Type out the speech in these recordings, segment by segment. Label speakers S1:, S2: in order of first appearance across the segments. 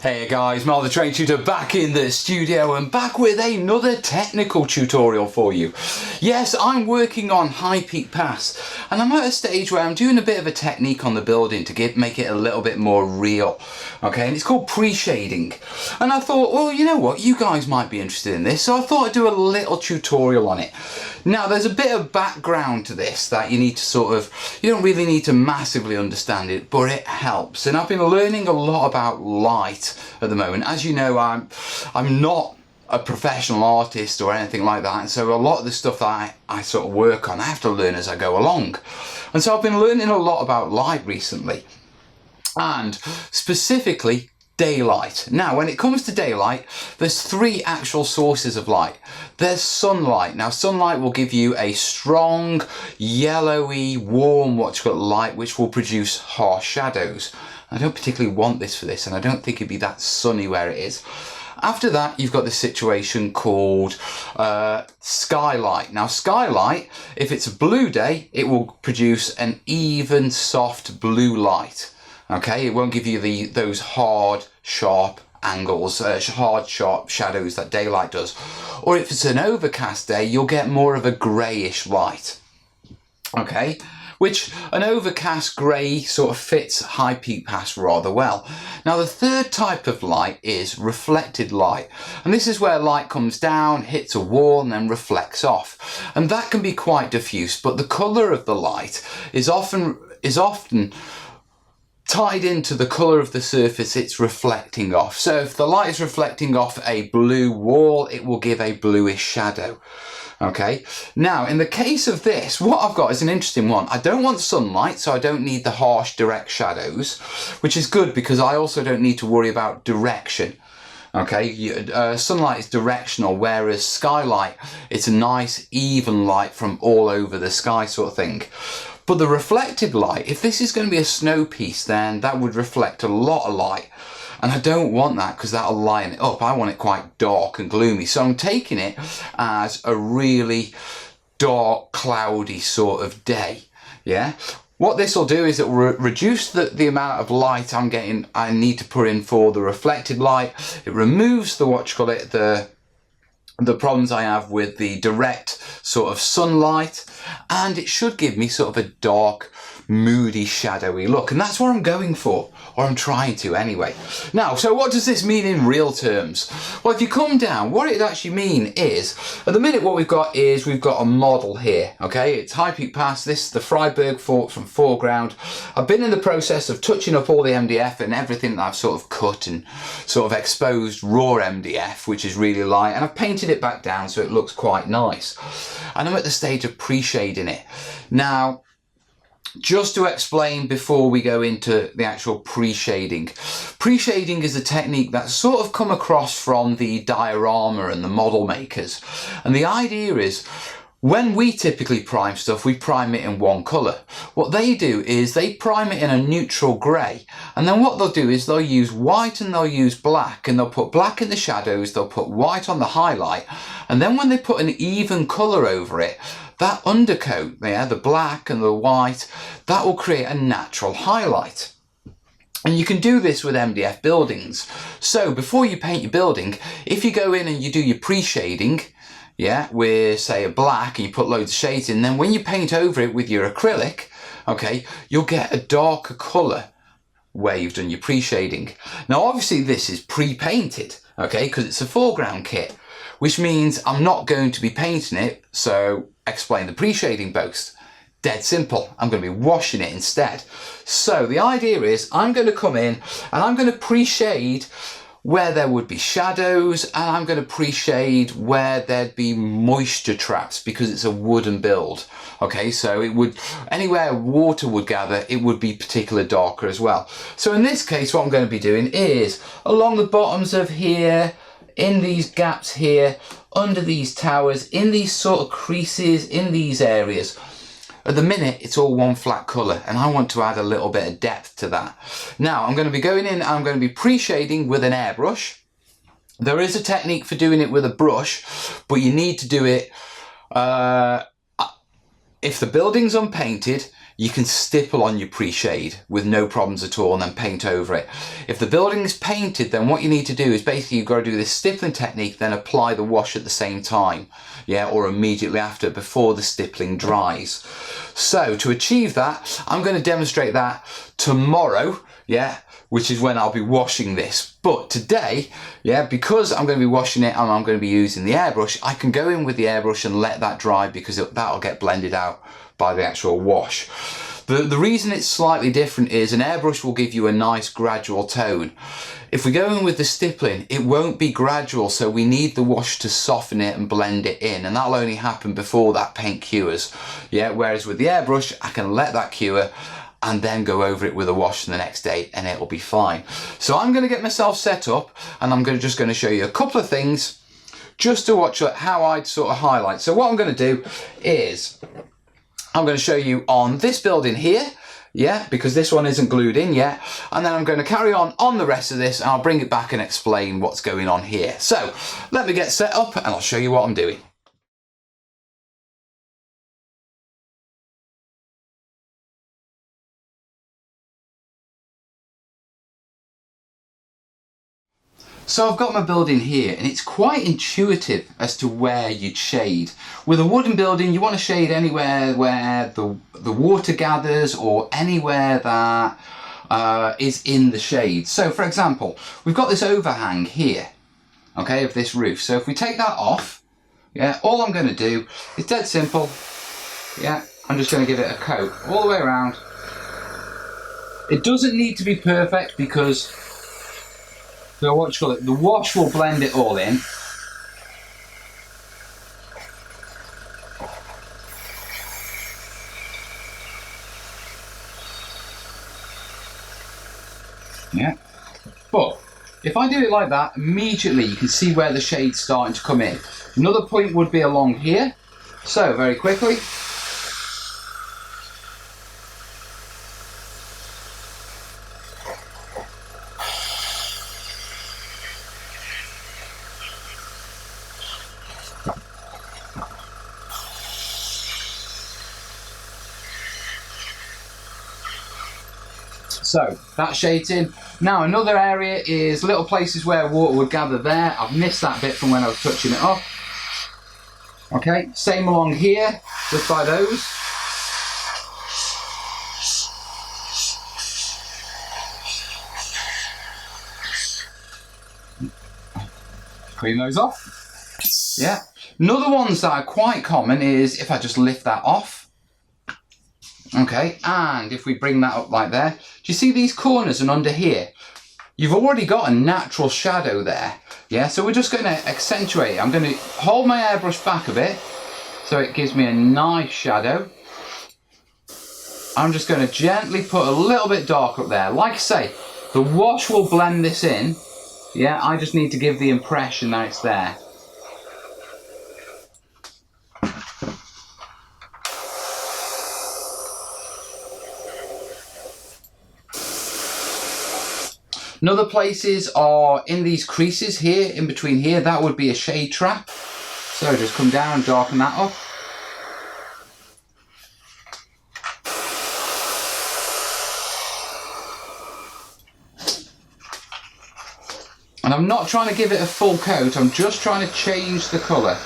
S1: Hey guys, Mel the Train Tutor back in the studio and back with another technical tutorial for you. Yes, I'm working on High Peak Pass and I'm at a stage where I'm doing a bit of a technique on the building to make it a little bit more real. Okay, and it's called pre-shading. And I thought, well, you know what, you guys might be interested in this, so I thought I'd do a little tutorial on it. Now, there's a bit of background to this that you need to you don't really need to massively understand it, but it helps. And I've been learning a lot about light at the moment. As you know, I'm not a professional artist or anything like that, and so a lot of the stuff that I sort of work on, I have to learn as I go along. And so I've been learning a lot about light recently, and specifically daylight. Now, when it comes to daylight, there's three actual sources of light. There's sunlight. Now, sunlight will give you a strong, yellowy, warm, light, which will produce harsh shadows. I don't particularly want this for this, and I don't think it'd be that sunny where it is. After that, you've got this situation called skylight. Now, skylight, if it's a blue day, it will produce an even, soft blue light. Okay, it won't give you those hard, sharp angles, hard, sharp shadows that daylight does. Or if it's an overcast day, you'll get more of a greyish light. Okay, which an overcast grey sort of fits High Peak Pass rather well. Now, the third type of light is reflected light. And this is where light comes down, hits a wall and then reflects off. And that can be quite diffuse, but the colour of the light is often tied into the colour of the surface it's reflecting off. So if the light is reflecting off a blue wall, it will give a bluish shadow. Okay, now in the case of this, what I've got is an interesting one. I don't want sunlight, so I don't need the harsh direct shadows, which is good because I also don't need to worry about direction. Okay, sunlight is directional, whereas skylight, it's a nice even light from all over the sky sort of thing. But the reflected light, if this is going to be a snow piece, then that would reflect a lot of light. And I don't want that because that'll lighten it up. I want it quite dark and gloomy. So I'm taking it as a really dark, cloudy sort of day. Yeah. What this will do is it will reduce the amount of light I need to put in for the reflected light. It removes the problems I have with the direct sort of sunlight, and it should give me sort of a dark, moody, shadowy look, and that's what I'm going for, or I'm trying to anyway. Now, so what does this mean in real terms? Well, if you come down, what it actually means is, at the minute what we've got a model here, okay? It's High Peak Pass, this is the Freiburg fort from foreground. I've been in the process of touching up all the MDF and everything that I've sort of cut and sort of exposed raw MDF, which is really light, and I've painted it back down so it looks quite nice. And I'm at the stage of pre-shading it. Now, just to explain before we go into the actual pre-shading. Pre-shading is a technique that's sort of come across from the diorama and the model makers. And the idea is, when we typically prime stuff, we prime it in one colour. What they do is they prime it in a neutral grey. And then what they'll do is they'll use white and they'll use black. And they'll put black in the shadows, they'll put white on the highlight. And then when they put an even colour over it, that undercoat there, the black and the white, that will create a natural highlight. And you can do this with MDF buildings. So before you paint your building, if you go in and you do your pre-shading, yeah, with say a black, and you put loads of shades in, then when you paint over it with your acrylic, okay, you'll get a darker colour where you've done your pre-shading. Now obviously this is pre-painted, okay, because it's a foreground kit, which means I'm not going to be painting it, so explain the pre-shading post. Dead simple, I'm going to be washing it instead. So the idea is I'm going to come in and I'm going to pre-shade where there would be shadows, and I'm going to pre-shade where there'd be moisture traps because it's a wooden build. Okay, so it would, anywhere water would gather, it would be particularly darker as well. So in this case, what I'm going to be doing is along the bottoms of here, in these gaps here, under these towers, in these sort of creases, in these areas. At the minute, it's all one flat colour, and I want to add a little bit of depth to that. Now, I'm going to be going in, I'm going to be pre-shading with an airbrush. There is a technique for doing it with a brush, but you need to do it, if the building's unpainted, you can stipple on your pre-shade with no problems at all and then paint over it. If the building is painted, then what you need to do is basically you've got to do this stippling technique, then apply the wash at the same time, yeah, or immediately after, before the stippling dries. So to achieve that, I'm going to demonstrate that tomorrow, yeah, which is when I'll be washing this. But today, yeah, because I'm going to be washing it and I'm going to be using the airbrush, I can go in with the airbrush and let that dry because that'll get blended out by the actual wash. The reason it's slightly different is an airbrush will give you a nice gradual tone. If we go in with the stippling, it won't be gradual, so we need the wash to soften it and blend it in, and that'll only happen before that paint cures. Yeah, whereas with the airbrush, I can let that cure and then go over it with a wash the next day and it'll be fine. So I'm going to get myself set up and I'm just going to show you a couple of things just to watch how I'd sort of highlight. So what I'm going to do is I'm going to show you on this building here, yeah, because this one isn't glued in yet, and then I'm going to carry on the rest of this and I'll bring it back and explain what's going on here. So let me get set up and I'll show you what I'm doing. So I've got my building here and it's quite intuitive as to where you'd shade. With a wooden building, you want to shade anywhere where the water gathers or anywhere that is in the shade. So for example, we've got this overhang here, okay, of this roof. So if we take that off, yeah, all I'm going to do is dead simple, yeah, I'm just going to give it a coat all the way around. It doesn't need to be perfect because the wash will blend it all in. Yeah, but if I do it like that, immediately you can see where the shade's starting to come in. Another point would be along here. So very quickly, so that shades in. Now another area is little places where water would gather there. I've missed that bit from when I was touching it up. Okay, same along here, just by those. Clean those off. Yeah. Another ones that are quite common is if I just lift that off. Okay, and if we bring that up like there, do you see these corners and under here? You've already got a natural shadow there. Yeah, so we're just going to accentuate it. I'm going to hold my airbrush back a bit so it gives me a nice shadow. I'm just going to gently put a little bit dark up there. Like I say, the wash will blend this in. Yeah, I just need to give the impression that it's there. Another places are in these creases here, in between here, that would be a shade trap. So just come down and darken that up. And I'm not trying to give it a full coat, I'm just trying to change the colour.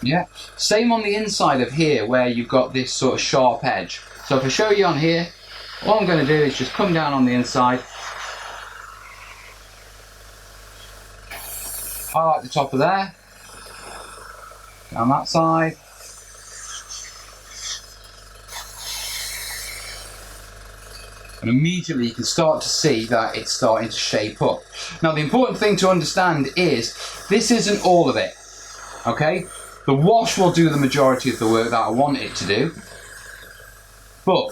S1: Yeah, same on the inside of here where you've got this sort of sharp edge. So if I show you on here, all I'm going to do is just come down on the inside, highlight the top of there, down that side, and immediately you can start to see that it's starting to shape up. Now the important thing to understand is this isn't all of it, okay? The wash will do the majority of the work that I want it to do, but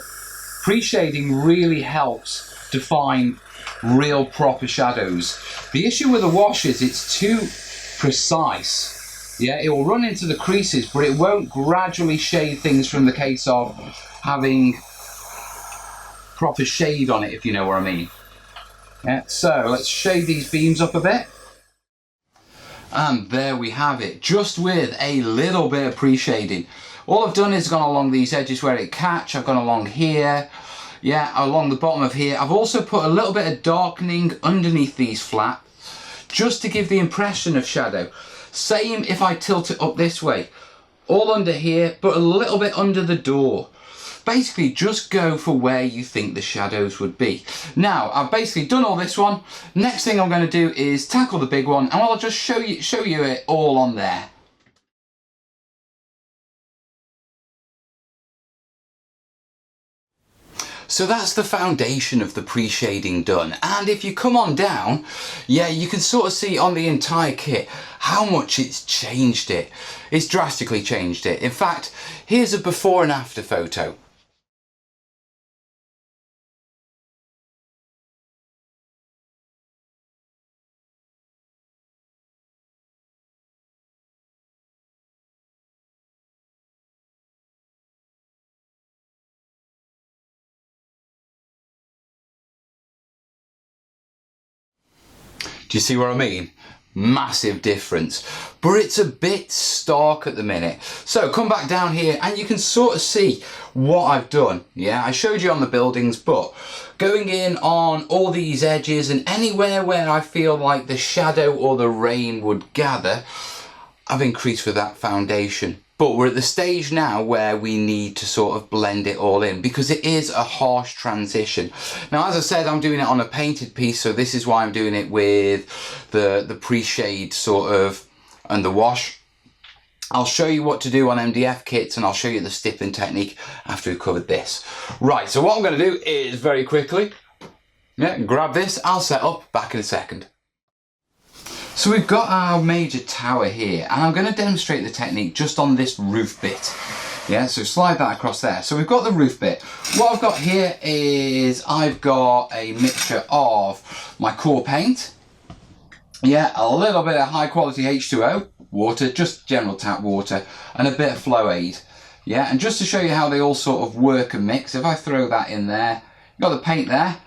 S1: pre-shading really helps define real proper shadows. The issue with the wash is it's too precise. Yeah, it will run into the creases, but it won't gradually shade things from the case of having proper shade on it, if you know what I mean. Yeah, so let's shade these beams up a bit. And there we have it, just with a little bit of pre-shading. All I've done is gone along these edges where it catch. I've gone along here, yeah, along the bottom of here. I've also put a little bit of darkening underneath these flat, just to give the impression of shadow. Same if I tilt it up this way, all under here, but a little bit under the door. Basically just go for where you think the shadows would be. Now I've basically done all this one. Next thing I'm going to do is tackle the big one, and I'll just show you it all on there. So that's the foundation of the pre-shading done, and if you come on down, yeah, you can sort of see on the entire kit how much it's changed it. It's drastically changed it. In fact, here's a before and after photo. Do you see what I mean? Massive difference, but it's a bit stark at the minute. So come back down here and you can sort of see what I've done. Yeah, I showed you on the buildings, but going in on all these edges and anywhere where I feel like the shadow or the rain would gather, I've increased with that foundation. But we're at the stage now where we need to sort of blend it all in, because it is a harsh transition. Now, as I said, I'm doing it on a painted piece, so this is why I'm doing it with the pre-shade sort of and the wash. I'll show you what to do on MDF kits, and I'll show you the stippling technique after we've covered this. Right, so what I'm going to do is very quickly, yeah, grab this. I'll set up, back in a second. So we've got our major tower here, and I'm going to demonstrate the technique just on this roof bit. Yeah, so slide that across there. So we've got the roof bit. What I've got here is I've got a mixture of my core paint, yeah, a little bit of high quality H2O, water, just general tap water, and a bit of flow aid. Yeah, and just to show you how they all sort of work and mix, if I throw that in there, you've got the paint there.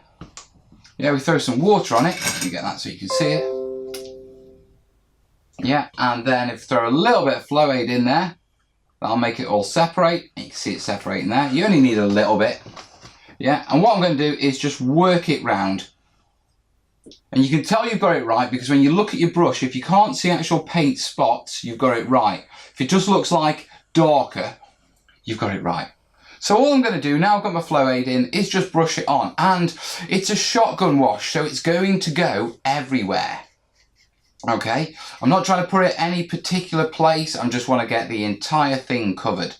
S1: Yeah, we throw some water on it. You get that so you can see it. Yeah, and then if you throw a little bit of flow aid in there, that'll make it all separate. You can see it separating there. You only need a little bit. Yeah, and what I'm going to do is just work it round. And you can tell you've got it right, because when you look at your brush, if you can't see actual paint spots, you've got it right. If it just looks like darker, you've got it right. So all I'm going to do, now I've got my flow aid in, is just brush it on. And it's a shotgun wash, so it's going to go everywhere. Okay, I'm not trying to put it any particular place, I just want to get the entire thing covered.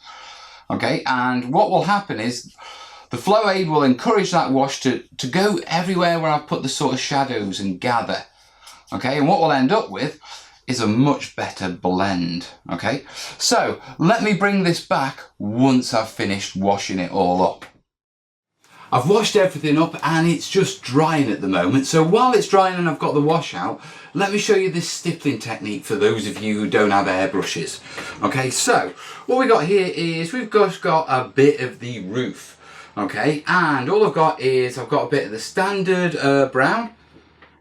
S1: Okay, and what will happen is the flow aid will encourage that wash to go everywhere where I've put the sort of shadows and gather. Okay, and what we'll end up with is a much better blend. Okay, so let me bring this back once I've finished washing it all up. I've washed everything up and it's just drying at the moment. So while it's drying and I've got the wash out, let me show you this stippling technique for those of you who don't have airbrushes. Okay, so what we got here is we've just got a bit of the roof. Okay, and all I've got is I've got a bit of the standard brown.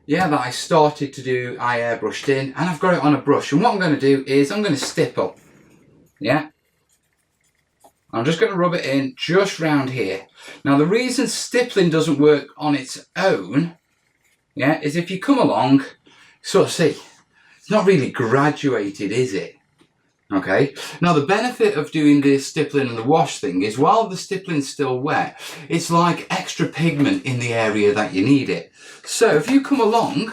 S1: Yeah, that I started to do, I airbrushed in, and I've got it on a brush. And what I'm going to do is I'm going to stipple. Yeah. I'm just going to rub it in just round here. Now the reason stippling doesn't work on its own, yeah, is if you come along, sort of see, it's not really graduated, is it? Okay, now the benefit of doing the stippling and the wash thing is while the stippling's still wet, it's like extra pigment in the area that you need it. So if you come along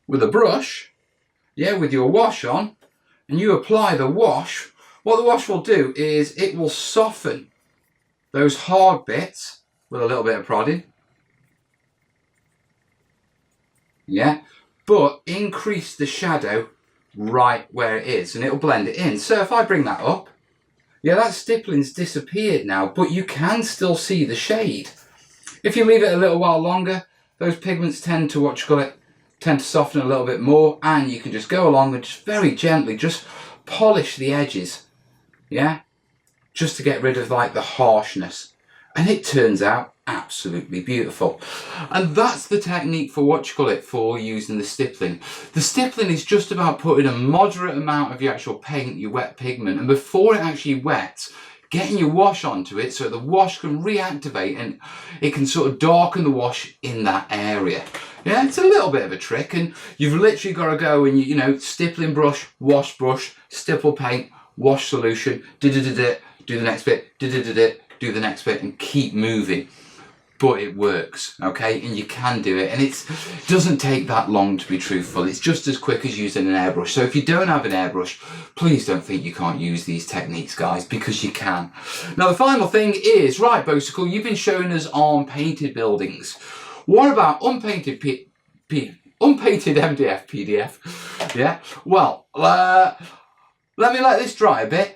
S1: with a brush, yeah, with your wash on, and you apply the wash, what the wash will do is it will soften those hard bits with a little bit of prodding. Yeah, but increase the shadow right where it is and it'll blend it in. So if I bring that up, yeah, that stippling's disappeared now, but you can still see the shade. If you leave it a little while longer, those pigments tend to, tend to soften a little bit more, and you can just go along and just very gently just polish the edges. Yeah, just to get rid of like the harshness. and it turns out absolutely beautiful. And that's the technique for for using the stippling. The stippling is just about putting a moderate amount of your actual paint, your wet pigment, and before it actually wets, getting your wash onto it so the wash can reactivate and it can sort of darken the wash in that area. Yeah, it's a little bit of a trick, and you've literally got to go and, you know, stippling brush, stipple paint, wash solution, do the next bit, do the next bit, and keep moving. But it works, okay? And you can do it, and it doesn't take that long, to be truthful. It's just as quick as using an airbrush. So if you don't have an airbrush, please don't think you can't use these techniques, guys, because you can. Now, the final thing is, right, Bosicle, you've been showing us on painted buildings. What about unpainted unpainted MDF PDF? Yeah, well, let me let this dry a bit.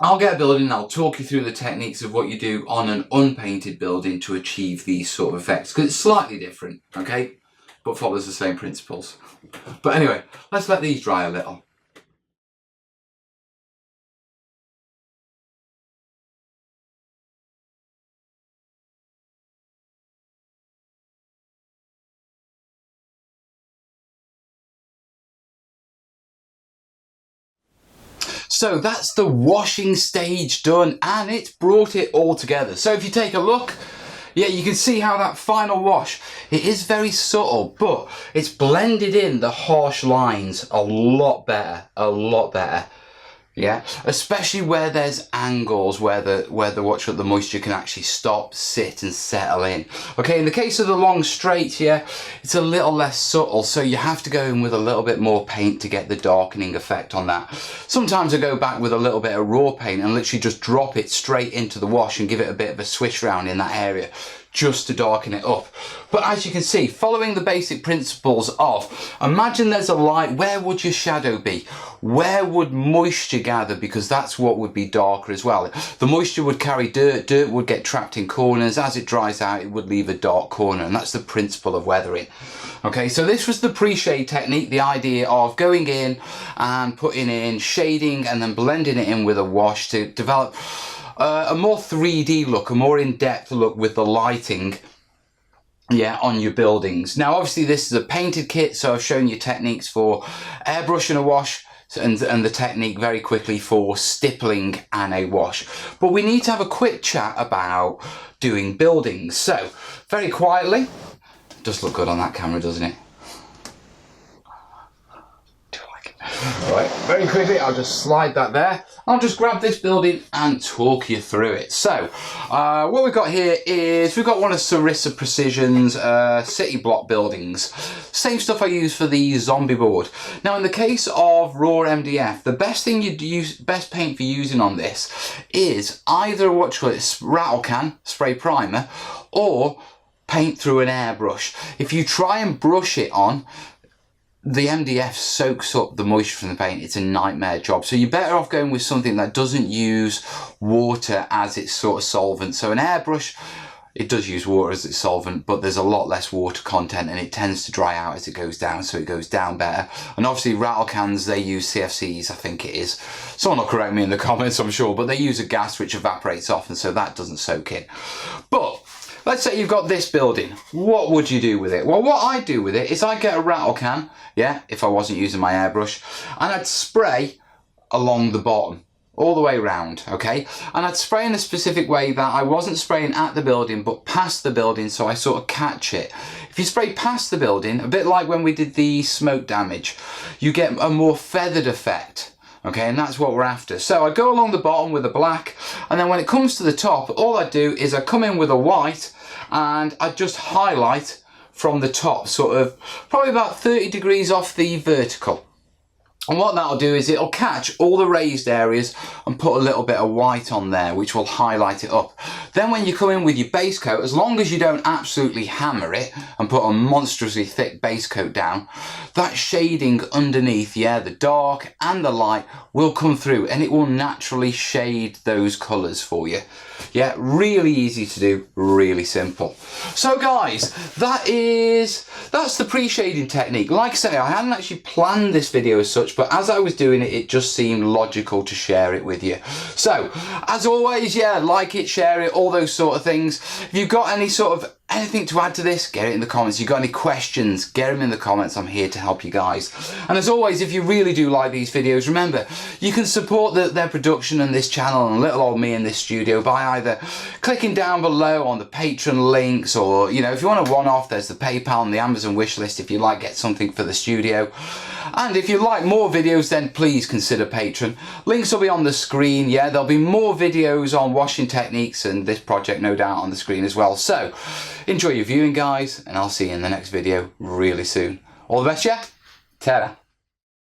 S1: I'll get a building and I'll talk you through the techniques of what you do on an unpainted building to achieve these sort of effects, because it's slightly different, okay, but follows the same principles. But anyway, let's let these dry a little. So that's the washing stage done, and it's brought it all together. So if you take a look, yeah, you can see how that final wash, it is very subtle, but it's blended in the harsh lines a lot better, yeah, especially where there's angles where the moisture can actually stop, sit and settle in. Okay, in the case of the long straights, yeah, it's a little less subtle, so you have to go in with a little bit more paint to get the darkening effect on that. Sometimes I go back with a little bit of raw paint and literally just drop it straight into the wash and give it a bit of a swish round in that area, just to darken it up. But as you can see, following the basic principles of, imagine there's a light, where would your shadow be? Where would moisture gather? Because that's what would be darker as well. The moisture would carry dirt, dirt would get trapped in corners, as it dries out it would leave a dark corner, and that's the principle of weathering. Okay, so this was the pre-shade technique, the idea of going in and putting in shading and then blending it in with a wash to develop a more 3D look, a more in-depth look with the lighting, yeah, on your buildings. Now obviously this is a painted kit, so I've shown you techniques for airbrush and a wash, and the technique very quickly for stippling and a wash. But we need to have a quick chat about doing buildings. So very quietly, does look good on that camera, doesn't it? Right, very quickly, I'll just slide that there. I'll just grab this building and talk you through it. So, what we've got here is, we've got one of Sarissa Precision's city block buildings. Same stuff I use for the zombie board. Now, in the case of raw MDF, the best thing you'd use, best paint for using on this is either rattle can, spray primer, or paint through an airbrush. If you try and brush it on, the MDF soaks up the moisture from the paint. It's a nightmare job. So you're better off going with something that doesn't use water as its sort of solvent. So an airbrush, it does use water as its solvent, but there's a lot less water content and it tends to dry out as it goes down, so it goes down better. And obviously rattle cans, they use CFCs, I think it is. Someone will correct me in the comments, I'm sure, but they use a gas which evaporates off, and so that doesn't soak in. But let's say you've got this building. What would you do with it? Well, what I do with it is I get a rattle can, yeah, if I wasn't using my airbrush, and I'd spray along the bottom, all the way around, okay? And I'd spray in a specific way that I wasn't spraying at the building, but past the building, so I sort of catch it. If you spray past the building, a bit like when we did the smoke damage, you get a more feathered effect. Okay, and that's what we're after. So I go along the bottom with a black, and then when it comes to the top, all I do is I come in with a white and I just highlight from the top, sort of probably about 30 degrees off the vertical. And what that'll do is it'll catch all the raised areas and put a little bit of white on there, which will highlight it up. Then when you come in with your base coat, as long as you don't absolutely hammer it and put a monstrously thick base coat down, that shading underneath, yeah, the dark and the light will come through and it will naturally shade those colours for you. Yeah, really easy to do, really simple. So guys, that's the pre-shading technique. Like I say, I hadn't actually planned this video as such, but as I was doing it, it just seemed logical to share it with you. So, as always, yeah, like it, share it, all all those sort of things. If you've got any sort of anything to add to this, get it in the comments. If you've got any questions, get them in the comments. I'm here to help you guys. And as always, if you really do like these videos, remember, you can support their production and this channel and little old me in this studio by either clicking down below on the Patreon links, or, you know, if you want a one-off, there's the PayPal and the Amazon wish list if you like get something for the studio. And if you like more videos, then please consider Patreon. Links will be on the screen. Yeah, there'll be more videos on washing techniques and this project no doubt on the screen as well. So enjoy your viewing, guys, and I'll see you in the next video really soon. All the best, yeah? Ta-da.